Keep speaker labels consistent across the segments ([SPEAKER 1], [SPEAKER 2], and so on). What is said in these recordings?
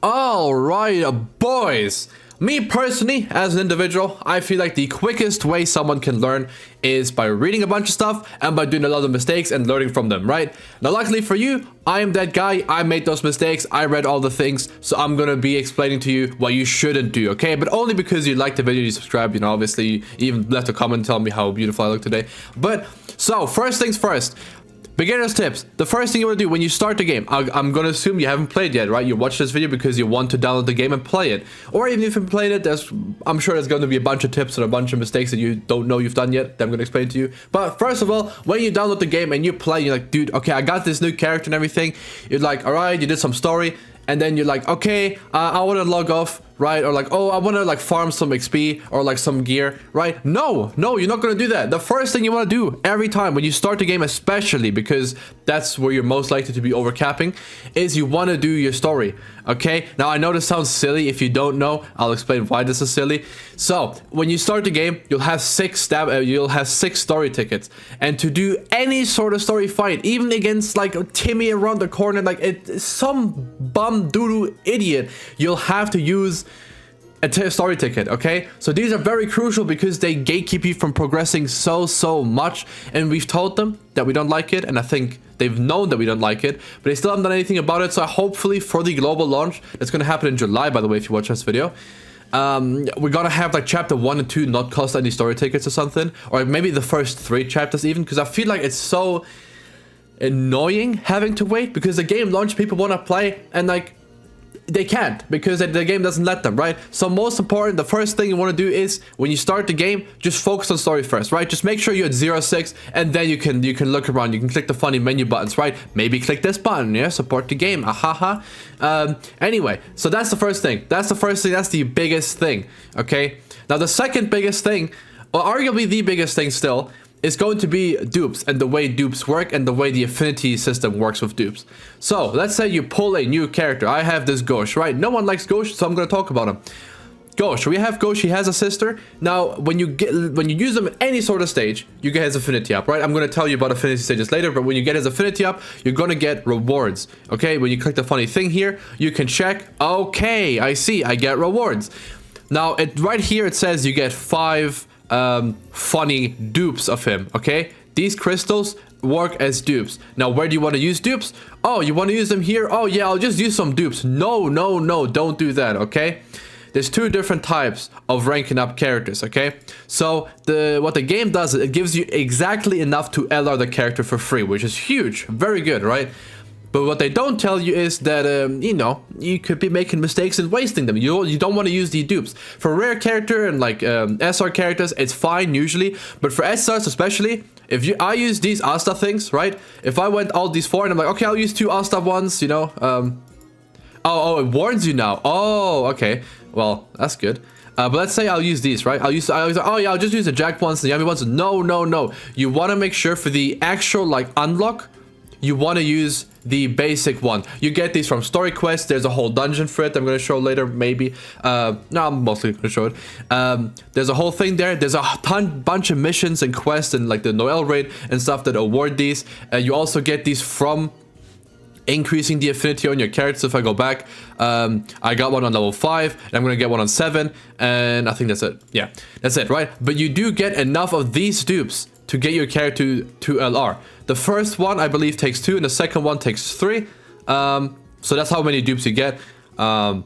[SPEAKER 1] Alright, boys. Me personally, as an individual, I feel like the quickest way someone can learn is by reading a bunch of stuff and by doing a lot of mistakes and learning from them, right? Now, luckily for you, I am that guy. I made those mistakes. I read all the things. So I'm going to be explaining to you what you shouldn't do, okay? But only because you liked the video, you subscribed, you know, obviously, you even left a comment telling me how beautiful I look today. But, so, first things first. Beginner's tips. The first thing you want to do when you start the game, I'm going to assume you haven't played yet, right? You watch this video because you want to download the game and play it. Or even if you've played it, I'm sure there's going to be a bunch of tips and a bunch of mistakes that you don't know you've done yet that I'm going to explain to you. But first of all, when you download the game and you play, you're like, dude, okay, I got this new character and everything. You're like, all right, you did some story. And then you're like, okay, I want to log off, right? Or like, oh, I want to like farm some XP or like some gear, right? No, you're not going to do that. The first thing you want to do every time when you start the game, especially because that's where you're most likely to be overcapping, is you want to do your story, okay? Now, I know this sounds silly. If you don't know, I'll explain why this is silly. So, when you start the game, you'll have six story tickets. And to do any sort of story fight, even against like Timmy around the corner, like some bum doodoo idiot, you'll have to use a story ticket, okay? So these are very crucial because they gatekeep you from progressing so much, and we've told them that we don't like it, and I think they've known that we don't like it, but they still haven't done anything about it. So hopefully for the global launch, that's going to happen in July, by the way, if you watch this video, we're gonna have like chapter 1 and 2 not cost any story tickets or something, or maybe the first 3 chapters even, because I feel like it's so annoying having to wait because the game launch, people want to play and like they can't because the game doesn't let them, right? So most important, the first thing you want to do is when you start the game, just focus on story first, right? Just make sure you're at 0-6, and then you can look around. You can click the funny menu buttons, right? Maybe click this button, yeah, support the game, ahaha. Anyway, so that's the first thing. That's the biggest thing, okay? Now the second biggest thing, or arguably the biggest thing still, is going to be dupes and the way dupes work and the way the affinity system works with dupes. So let's say you pull a new character. I have this Ghosh, right? No one likes Ghosh, so I'm going to talk about him. Ghosh, we have Ghosh. He has a sister. Now, when you use him at any sort of stage, you get his affinity up, right? I'm going to tell you about affinity stages later, but when you get his affinity up, you're going to get rewards. Okay, when you click the funny thing here, you can check. Okay, I see. I get rewards. Now, right here it says you get 5 funny dupes of him, okay? These crystals work as dupes. Now, where do you want to use dupes? Oh, you want to use them here? Oh, yeah, I'll just use some dupes. No, don't do that, okay? There's 2 different types of ranking up characters, okay? So, what the game does, it gives you exactly enough to LR the character for free, which is huge. Very good, right? But what they don't tell you is that, you know, you could be making mistakes and wasting them. You don't want to use the dupes. For rare character and like SR characters, it's fine usually. But for SRs especially, I use these Asta things, right? If I went all these 4 and I'm like, okay, I'll use 2 Asta ones, you know. Oh, it warns you now. Oh, okay. Well, that's good. But let's say I'll use these, right? I'll just use the Jack ones and the Yummy ones. No. You want to make sure for the actual like unlock, you want to use the basic one. You get these from story quests. There's a whole dungeon for it I'm going to show later, maybe. No, I'm mostly going to show it. There's a whole thing there. There's a bunch of missions and quests and like the Noel raid and stuff that award these. You also get these from increasing the affinity on your characters. If I go back, I got one on level 5, and I'm going to get one on 7, and I think that's it. Yeah, that's it, right? But you do get enough of these dupes to get your character to LR. The first one, I believe, takes 2, and the second one takes 3. So that's how many dupes you get. I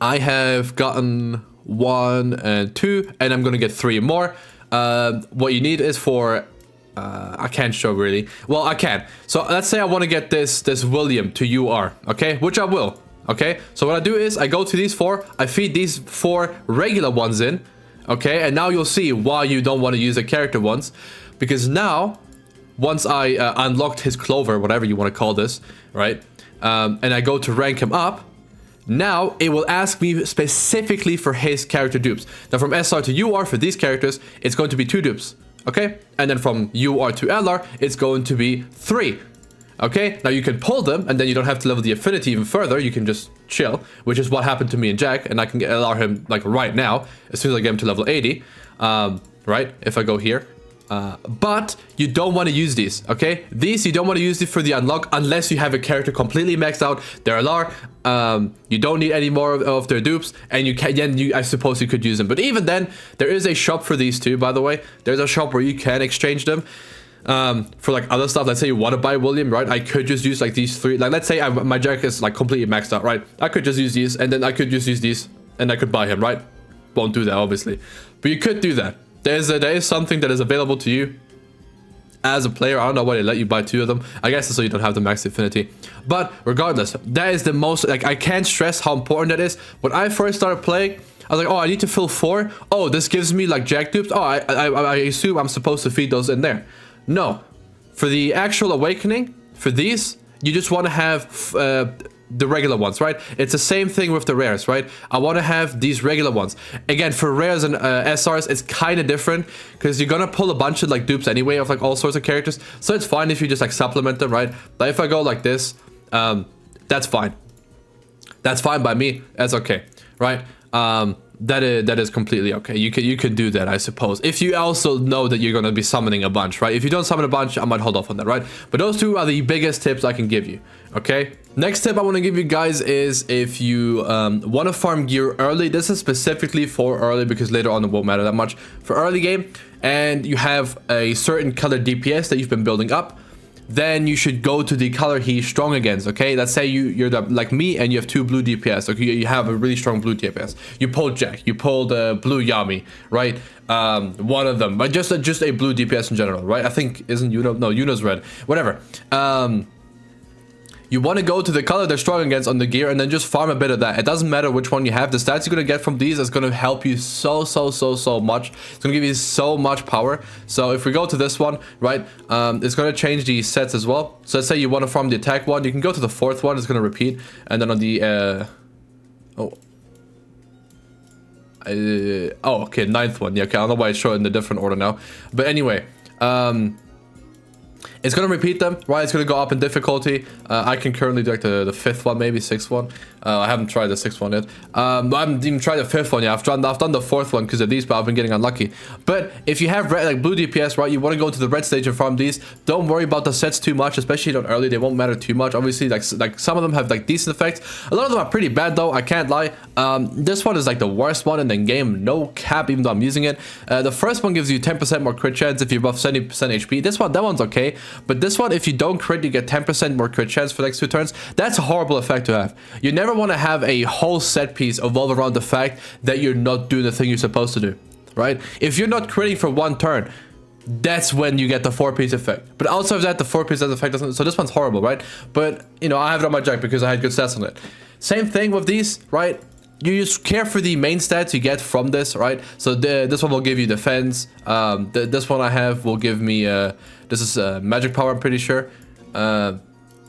[SPEAKER 1] have gotten 1 and 2, and I'm going to get 3 more. What you need is for... I can't show really. Well, I can. So let's say I want to get this William to UR, okay? Which I will, okay? So what I do is I go to these 4, I feed these 4 regular ones in, okay? And now you'll see why you don't want to use the character ones. Because now, once I unlocked his Clover, whatever you want to call this, right? And I go to rank him up, now it will ask me specifically for his character dupes. Now from SR to UR for these characters, it's going to be 2 dupes. Okay, and then from UR to LR, it's going to be 3. Okay, now you can pull them, and then you don't have to level the affinity even further. You can just chill, which is what happened to me and Jack, and I can LR him like right now, as soon as I get him to level 80. Right, if I go here, But you don't want to use these, okay? These you don't want to use it for the unlock unless you have a character completely maxed out. There are you don't need any more of their dupes, and you can. Then I suppose you could use them. But even then, there is a shop for these too. By the way, there's a shop where you can exchange them for like other stuff. Let's say you want to buy William, right? I could just use like these three. Like let's say my Jack is like completely maxed out, right? I could just use these, and then I could just use these, and I could buy him, right? Won't do that obviously, but you could do that. There is something that is available to you as a player. I don't know why they let you buy 2 of them. I guess it's so you don't have the max affinity. But regardless, that is the most, like, I can't stress how important that is. When I first started playing, I was like, oh, I need to fill 4. Oh, this gives me like Jack dupes. Oh, I assume I'm supposed to feed those in there. No. For the actual awakening, for these, you just want to have the regular ones, right? It's the same thing with the rares, right? I want to have these regular ones. Again, for rares and SRs, it's kind of different because you're gonna pull a bunch of like dupes anyway of like all sorts of characters. So it's fine if you just like supplement them, right? But if I go like this, that's fine. That's fine by me. That's okay, right? That is completely okay. You can do that, I suppose. If you also know that you're gonna be summoning a bunch, right? If you don't summon a bunch, I might hold off on that, right? But those 2 are the biggest tips I can give you. Okay. Next tip I want to give you guys is if you want to farm gear early. This is specifically for early because later on it won't matter that much. For early game, and you have a certain color DPS that you've been building up, then you should go to the color he's strong against, okay? Let's say you're like me and you have 2 blue DPS. Okay, you have a really strong blue DPS. You pulled Jack, you pulled blue Yami, right? One of them, but just a blue DPS in general, right? I think isn't Yuno? No, Yuno's red. Whatever. You want to go to the color they're strong against on the gear and then just farm a bit of that. It doesn't matter which one you have. The stats you're going to get from these is going to help you so much. It's going to give you so much power. So if we go to this one, right, it's going to change the sets as well. So let's say you want to farm the attack one. You can go to the 4th one. It's going to repeat. And then on the... okay, 9th one. Yeah, okay, I don't know why it's showing in a different order now. But anyway... it's going to repeat them, right? It's going to go up in difficulty. I can currently do like the 5th one, maybe 6th one. I haven't tried the 6th one yet. I haven't even tried the 5th one yet. I've done the 4th one because of these, but I've been getting unlucky. But if you have red, like blue DPS, right, you want to go to the red stage and farm these. Don't worry about the sets too much, especially not early. They won't matter too much. Obviously, like some of them have like decent effects. A lot of them are pretty bad though. I can't lie. This one is like the worst one in the game. No cap, even though I'm using it. The first one gives you 10% more crit chance if you're above 70% HP. That one's okay. But this one, if you don't crit, you get 10% more crit chance for the next 2 turns. That's a horrible effect to have. You never want to have a whole set piece evolve around the fact that you're not doing the thing you're supposed to do, right? If you're not critting for 1 turn, that's when you get the 4-piece effect. But outside of that, the 4-piece effect doesn't. So this one's horrible, right? But, you know, I have it on my Jack because I had good stats on it. Same thing with these, right? You just care for the main stats you get from this, right? So this one will give you defense. This one I have will give me this is magic power, I'm pretty sure,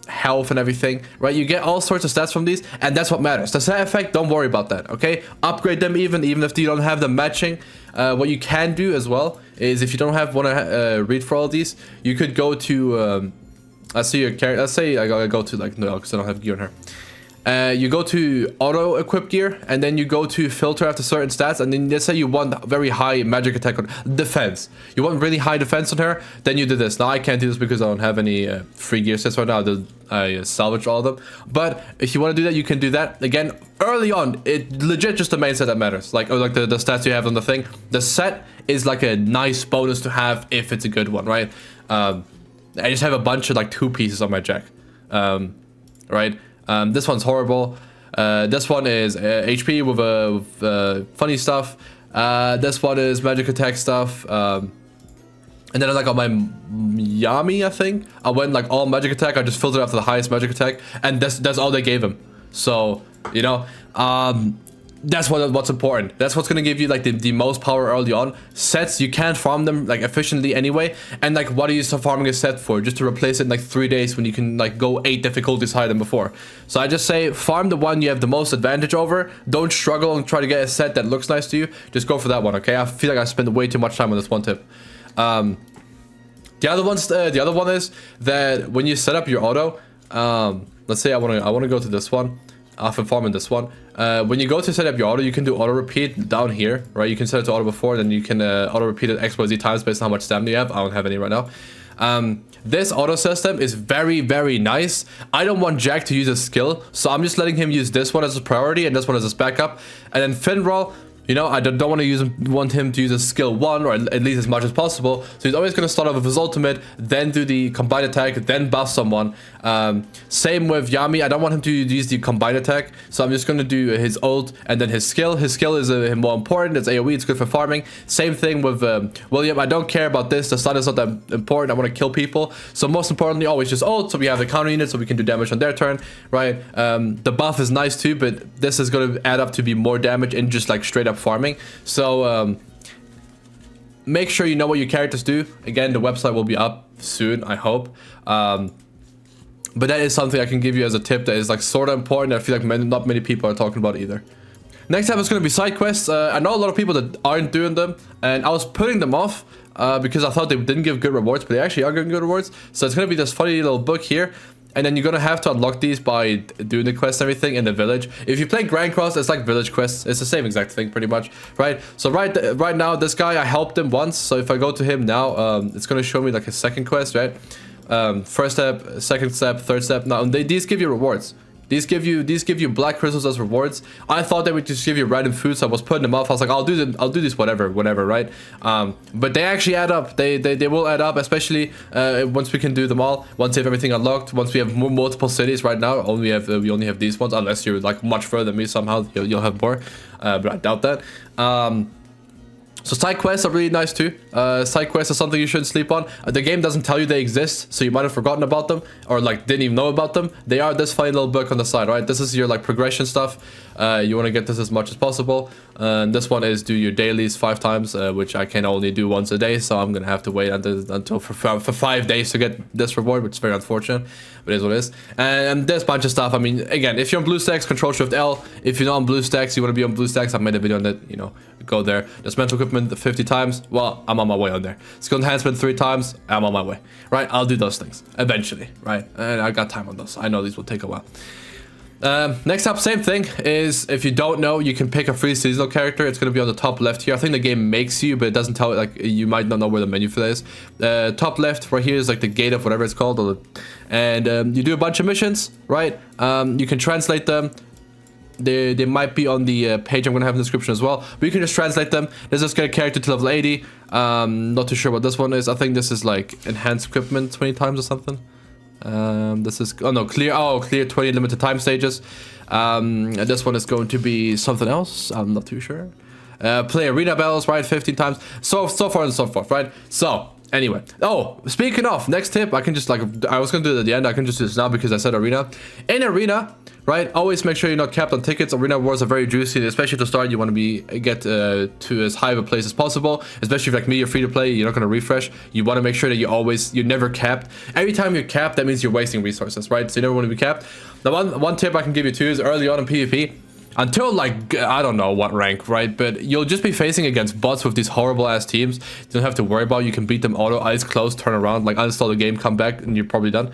[SPEAKER 1] health and everything, right? You get all sorts of stats from these, and that's what matters. The stat effect, don't worry about that, okay? Upgrade them even if you don't have them matching. What you can do as well is if you don't want to read for all of these, you could go to let's see your character. Let's say I go to like no, because I don't have gear on her. You go to auto equip gear, and then you go to filter after certain stats, and then let's say you want very high magic attack on defense. You want really high defense on her, then you do this. Now I can't do this because I don't have any free gear sets right now. I salvage all of them. But if you want to do that, you can do that. Again, early on, it legit just the main set that matters. Like, or like the stats you have on the thing. The set is like a nice bonus to have if it's a good one, right? I just have a bunch of like 2 pieces on my Jack, right? This one's horrible. This one is HP with funny stuff. This one is magic attack stuff. And then like on my Yami, I think I went like all magic attack. I just filtered after the highest magic attack, and that's all they gave him. So you know, that's what's important. That's what's gonna give you like the most power early on. Sets, you can't farm them like efficiently anyway. And like, what are you farming a set for? Just to replace it in like 3 days when you can like go 8 difficulties higher than before. So I just say farm the one you have the most advantage over. Don't struggle and try to get a set that looks nice to you. Just go for that one, okay? I feel like I spend way too much time on this one tip. The other one is that when you set up your auto, let's say I want to go to this one. After farming this one, when you go to set up your auto, you can do auto repeat down here, right? You can set it to auto before, then you can auto repeat it XYZ times based on how much stamina you have. I don't have any right now. This auto system is very, very nice. I don't want Jack to use a skill, so I'm just letting him use this one as a priority and this one as his backup. And then Finral, you know, I don't want him to use a skill 1, or at least as much as possible. So he's always going to start off with his ultimate, then do the combined attack, then buff someone. Same with Yami. I don't want him to use the combined attack, so I'm just going to do his ult and then his skill. His skill is more important. It's AoE. It's good for farming. Same thing with William. I don't care about this. The stun is not that important. I want to kill people. So most importantly, always just ult, so we have the counter unit, so we can do damage on their turn, right? The buff is nice too, but this is going to add up to be more damage in just like straight up farming. So make sure you know what your characters do. Again, the website will be up soon, I hope. But that is something I can give you as a tip that is like sort of important. I feel like not many people are talking about either. Next up is going to be side quests. I know a lot of people that aren't doing them, and I was putting them off because I thought they didn't give good rewards, but they actually are giving good rewards. So it's going to be this funny little book here. And then you're gonna have to unlock these by doing the quests and everything in the village. If you play Grand Cross, it's like village quests. It's the same exact thing pretty much, right? So right now, this guy, I helped him once. So if I go to him now, it's gonna show me like a second quest, right? First step, second step, third step. Now these give you rewards. These give you black crystals as rewards. I thought they would just give you random food, so I was putting them off. I was like, I'll do this whatever, right? But they actually add up. They will add up, especially once we can do them all. Once we have everything unlocked. Once we have multiple cities. Right now, we only have these ones. Unless you're like much further than me, somehow you'll have more. But I doubt that. So side quests are really nice too. Side quests are something you shouldn't sleep on. The game doesn't tell you they exist, so you might have forgotten about them or like didn't even know about them. They are this funny little book on the side, right? This is your like progression stuff. You want to get this as much as possible. This one is do your dailies 5 times, which I can only do once a day, so I'm gonna have to wait until for 5 days to get this reward, which is very unfortunate, but it is what it is. And there's a bunch of stuff. I mean, again, if you're on BlueStacks, Control Shift L. If you're not on BlueStacks, you want to be on BlueStacks. I made a video on that. You know, go there. There's mental equipment 50 times. Well, I'm on my way on there. Skill enhancement 3 times. I'm on my way. Right? I'll do those things eventually. Right? And I got time on those. I know these will take a while. Next up, same thing, is if you don't know, you can pick a free seasonal character. It's going to be on the top left here. I think the game makes you, but it doesn't tell it, like, you might not know where the menu for that is. Top left right here is like the gate of whatever it's called. And you do a bunch of missions, right? You can translate them. They might be on the page I'm going to have in the description as well. But you can just translate them. Let's just get a character to level 80. Not too sure what this one is. I think this is like enhanced equipment 20 times or something. This is clear 20 limited time stages. And this one is going to be something else. I'm not too sure. Play arena battles, right? 15 times. So forth and so forth, right? So anyway, speaking of next tip, I can just like, I was gonna do it at the end. I can just do this now because I said arena. In arena, right? Always make sure you're not capped on tickets. Arena wars are very juicy, especially to start. You want to get to as high of a place as possible. Especially if like me, you're free to play. You're not gonna refresh. You want to make sure that you're never capped. Every time you're capped, that means you're wasting resources, right? So you never want to be capped. Now, one tip I can give you too is early on in PvP. Until like, I don't know what rank, right? But you'll just be facing against bots with these horrible ass teams. You don't have to worry about. You can beat them auto, eyes closed, turn around, like uninstall the game, come back, and you're probably done.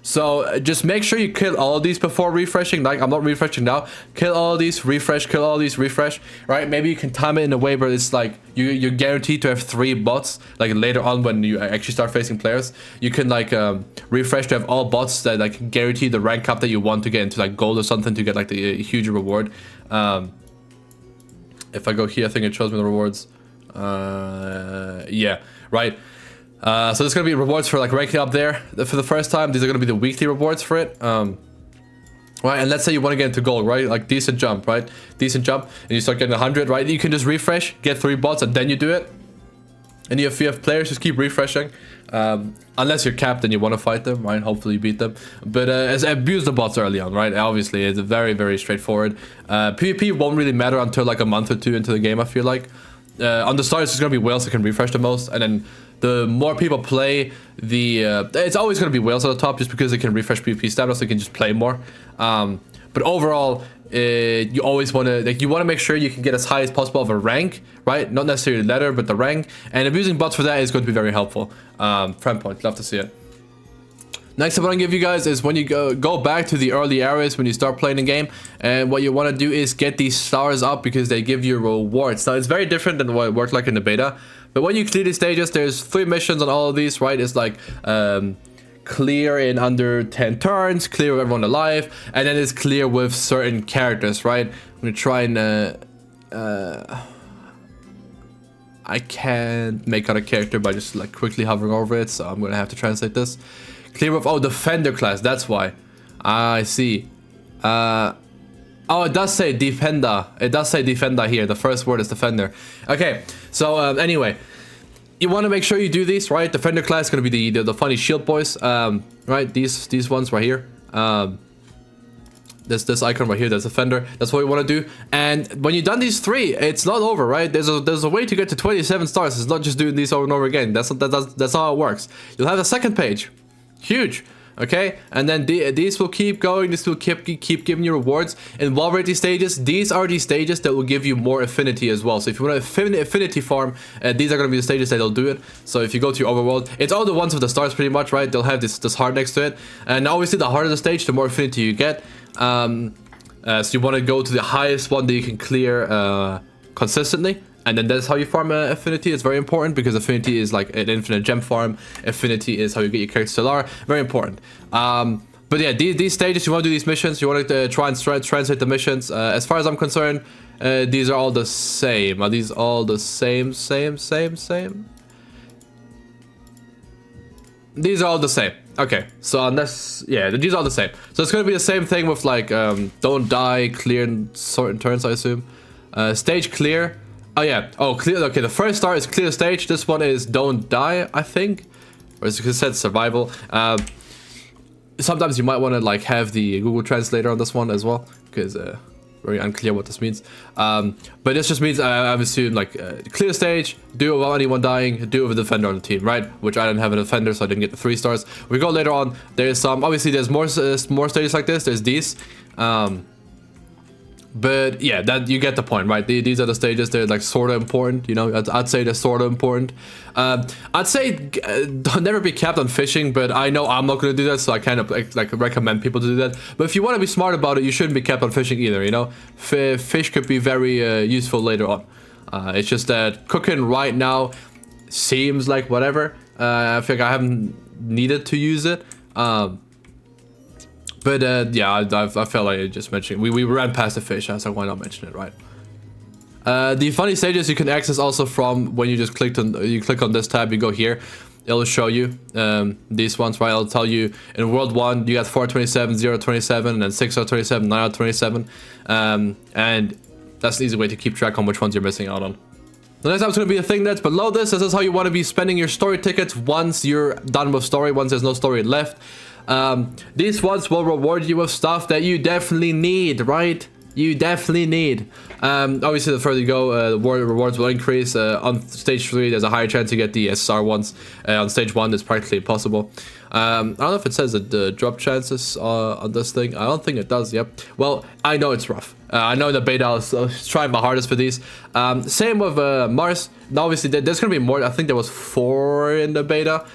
[SPEAKER 1] So just make sure you kill all of these before refreshing. Like, I'm not refreshing now. Kill all of these, refresh, kill all of these, refresh, right? Maybe you can time it in a way where it's like you're guaranteed to have 3 bots. Like later on when you actually start facing players, you can like refresh to have all bots that like guarantee the rank up that you want to get into like gold or something to get like the huge reward. If I go here, I think it shows me the rewards. Yeah, right. So there's gonna be rewards for like ranking up there for the first time. These are gonna be the weekly rewards for it. Right, and let's say you want to get into gold, right? Like decent jump, right? Decent jump, and you start getting 100, right? You can just refresh, get 3 bots, and then you do it. And if you have players, just keep refreshing. Unless you're capped and you want to fight them, right? Hopefully you beat them. But abuse the bots early on, right? Obviously, it's very, very straightforward. PvP won't really matter until like a month or 2 into the game, I feel like. On the start, it's just gonna be whales that can refresh the most, and then the more people play, it's always gonna be whales at the top, just because they can refresh PvP stamina, so they can just play more. But overall, you always want to make sure you can get as high as possible of a rank, right? Not necessarily letter, but the rank. And abusing bots for that is going to be very helpful. Friend point, love to see it. Next thing I want to give you guys is when you go back to the early areas when you start playing the game, and what you want to do is get these stars up because they give you rewards. Now it's very different than what it worked like in the beta, but when you clear these stages, there's 3 missions on all of these, right? It's like clear in under 10 turns, clear with everyone alive, and then it's clear with certain characters, right? I'm gonna try and I can't make out a character by just like quickly hovering over it, so I'm gonna have to translate this. Clear with, oh, defender class, that's why. I see. Oh, it does say defender. It does say defender here. The first word is defender. Okay, so anyway, you want to make sure you do these, right? Defender class is going to be the funny shield boys, right? These ones right here. This icon right here, that's defender. That's what we want to do. And when you've done these 3, it's not over, right? There's a way to get to 27 stars. It's not just doing these over and over again. That's how it works. You'll have a second page. Huge. Okay, and then these will keep going. This will keep giving you rewards. And while we're at these stages, these are the stages that will give you more affinity as well. So if you want to affinity farm, these are going to be the stages that'll do it. So if you go to your overworld, it's all the ones with the stars pretty much, right? They'll have this heart next to it, and obviously the harder the stage, the more affinity you get. So you want to go to the highest one that you can clear consistently. And then that's how you farm affinity. It's very important because affinity is like an infinite gem farm. Affinity is how you get your character stellar. Very important. But yeah, these stages, you want to do these missions. You want to try and translate the missions. As far as I'm concerned, these are all the same. Are these all the same? These are all the same. Okay, so unless, yeah, these are all the same. So it's going to be the same thing with like, don't die, clear in certain turns, I assume. Stage clear. Oh yeah, oh clear, okay, the first star is clear stage. This one is don't die, I think. Or as it said, survival. Sometimes you might want to like have the Google Translator on this one as well, because very unclear what this means. But this just means I've assumed like clear stage, do it without anyone dying, do it with a defender on the team, right? Which I didn't have a defender, so I didn't get the 3 stars. We go later on. There's some, obviously there's more stages like this. There's these. But yeah, that you get the point, right? These are the stages. They're like sort of important, you know. I'd say they're sort of important. I'd say don't never be capped on fishing, but I know I'm not going to do that, so I kind of like recommend people to do that. But if you want to be smart about it, you shouldn't be capped on fishing either, you know. Fish could be very useful later on. It's just that cooking right now seems like whatever. I think I haven't needed to use it. But yeah, I felt like I just mentioned we ran past the fish, so why not mention it, right? The funny stages you can access also from when you just click on this tab, you go here, it'll show you these ones, right? It'll tell you in World 1 you got 427, 027, and then 627, 927, and that's an easy way to keep track on which ones you're missing out on. The next tab's going to be a thing that's below this. This is how you want to be spending your story tickets once you're done with story, once there's no story left. These ones will reward you with stuff that you definitely need, right? You definitely need. Obviously, the further you go, the rewards will increase. On stage 3, there's a higher chance to get the SSR ones. On stage 1, it's practically impossible. I don't know if it says the drop chances on this thing. I don't think it does, yep. Well, I know it's rough. I know in the beta I was trying my hardest for these. Same with Mars. Now, obviously, there's going to be more. I think there was 4 in the beta.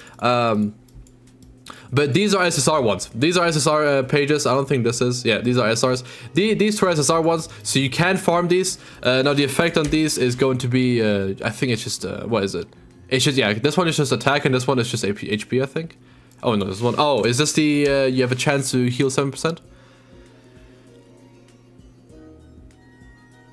[SPEAKER 1] But these are SSR ones. These are SSR pages. I don't think this is. Yeah, these are SRs. These 2 are SSR ones, so you can farm these. Now the effect on these is going to be, I think it's just, what is it? It's just, yeah, this one is just attack, and this one is just HP, I think. Oh no, this one. Oh, is this the, you have a chance to heal 7%?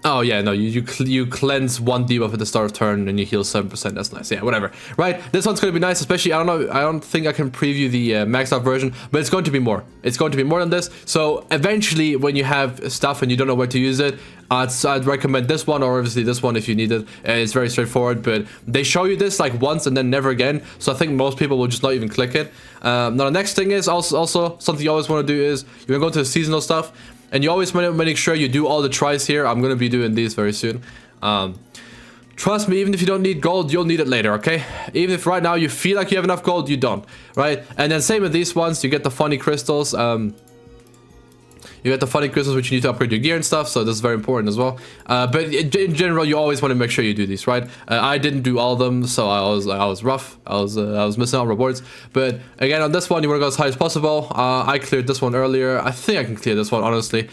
[SPEAKER 1] Oh yeah, no, you cleanse 1 debuff at the start of turn and you heal 7%. That's nice. Yeah, whatever. Right, this one's gonna be nice, especially I don't think I can preview the maxed out version, but it's going to be more. It's going to be more than this. So eventually, when you have stuff and you don't know where to use it, I'd recommend this one, or obviously this one if you need it. It's very straightforward, but they show you this like once and then never again. So I think most people will just not even click it. Now the next thing is also something you always want to do is you're gonna go to the seasonal stuff. And you always want to make sure you do all the tries here. I'm going to be doing these very soon. Trust me, even if you don't need gold, you'll need it later, okay? Even if right now you feel like you have enough gold, you don't, right? And then same with these ones, you get the funny crystals. You You got the funny crystals, which you need to upgrade your gear and stuff, so this is very important as well. But in general, you always want to make sure you do these, right? I didn't do all of them, so I was rough. I was missing out rewards. But again, on this one, you want to go as high as possible. I cleared this one earlier. I think I can clear this one, honestly.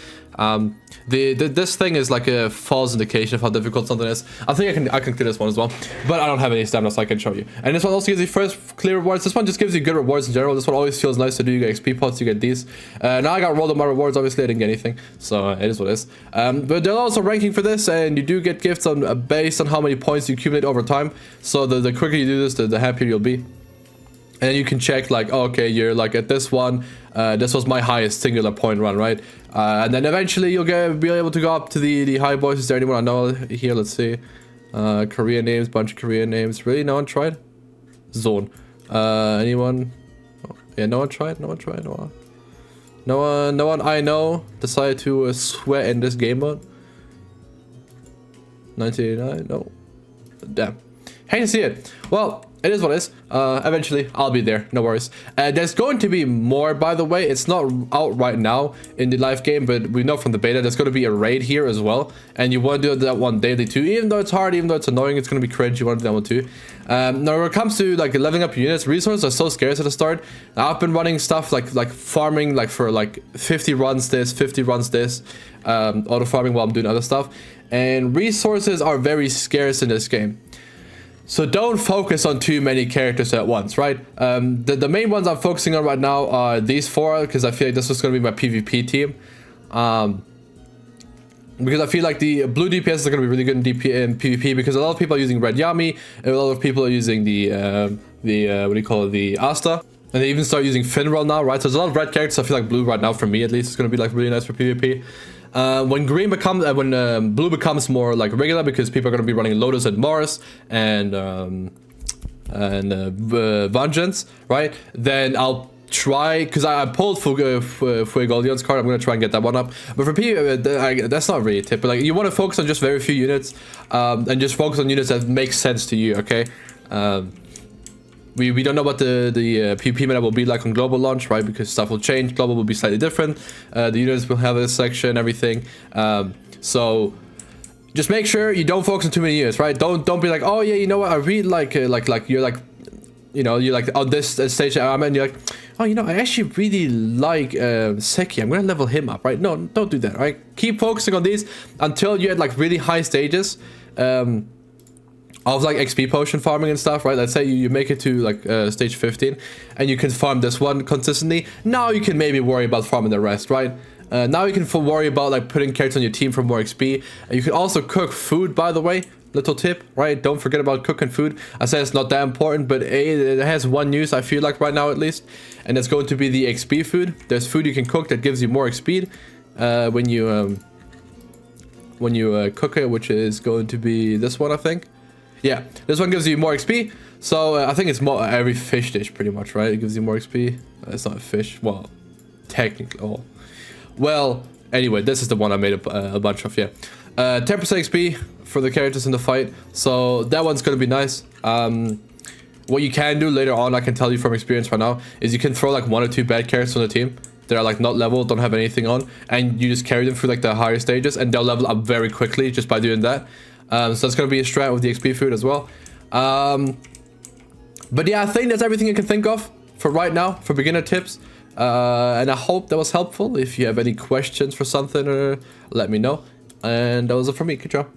[SPEAKER 1] This thing is like a false indication of how difficult something is. I think I can clear this one as well, but I don't have any stamina, so I can show you. And this one also gives you first clear rewards. This one just gives you good rewards in general. This one always feels nice to do. You get XP pots, you get these. Now I got rolled up my rewards. Obviously, I didn't get anything, so it is what it is. But there's also ranking for this, and you do get gifts on based on how many points you accumulate over time. So the quicker you do this, the happier you'll be. And you can check like, oh, okay, you're like at this one. This was my highest singular point run, right? And then eventually you'll be able to go up to the high boys. Is there anyone I know here? Let's see. Korean names, bunch of Korean names. Really, no one tried? Zone. Anyone? Oh, yeah, no one tried. No one tried. No one I know decided to sweat in this game mode. 1989. No. Damn. Hate to see it. Well, it is what it is. Eventually, I'll be there. No worries. There's going to be more, by the way. It's not out right now in the live game, but we know from the beta there's going to be a raid here as well. And you want to do that one daily too. Even though it's hard, even though it's annoying, it's going to be cringe. You want to do that one too. Now, when it comes to like leveling up units, resources are so scarce at the start. I've been running stuff like farming like for like 50 runs this, 50 runs this, auto farming while I'm doing other stuff. And resources are very scarce in this game. So don't focus on too many characters at once, right? The main ones I'm focusing on right now are these four, because I feel like this is going to be my PvP team. Because I feel like the blue DPS are going to be really good in PvP, because a lot of people are using Red Yami, and a lot of people are using the what do you call it, the Asta. And they even start using Finral now, right? So there's a lot of red characters. I feel like blue right now, for me at least, is going to be like really nice for PvP. When green becomes, blue becomes more like regular, because people are going to be running Lotus and Mars and Vengeance, right? Then I'll try, because I pulled Fuegolion's card. I'm going to try and get that one up. But for PvP, that's not really a tip. But like, you want to focus on just very few units, and just focus on units that make sense to you, okay? We don't know what the PvP meta will be like on global launch, right? Because stuff will change. Global will be slightly different. The units will have a section, everything. So just make sure you don't focus on too many units, right? Don't be like, oh yeah, you know what? I really like you're like, you know, you're like on this stage I'm in. You're like, oh, you know, I actually really like Seki. I'm gonna level him up, right? No, don't do that, right? Keep focusing on these until you're at like really high stages. Of like XP potion farming and stuff, right? Let's say you make it to like stage 15 and you can farm this one consistently. Now you can maybe worry about farming the rest, right? Now you can worry about like putting characters on your team for more XP. You can also cook food, by the way. Little tip, right? Don't forget about cooking food. I said it's not that important, but it has one use, I feel like right now at least. And it's going to be the XP food. There's food you can cook that gives you more XP when you cook it, which is going to be this one, I think. Yeah, this one gives you more XP. So I think it's more every fish dish pretty much, right? It gives you more XP. It's not a fish. Well, technically. Oh. Well, anyway, this is the one I made a bunch of, yeah. 10% XP for the characters in the fight. So that one's going to be nice. What you can do later on, I can tell you from experience right now, is you can throw like 1 or 2 bad characters on the team. They're like not leveled, don't have anything on. And you just carry them through like the higher stages. And they'll level up very quickly just by doing that. So that's going to be a strat with the XP food as well. But yeah, I think that's everything I can think of for right now, for beginner tips. And I hope that was helpful. If you have any questions for something, let me know. And that was it from me. Good job.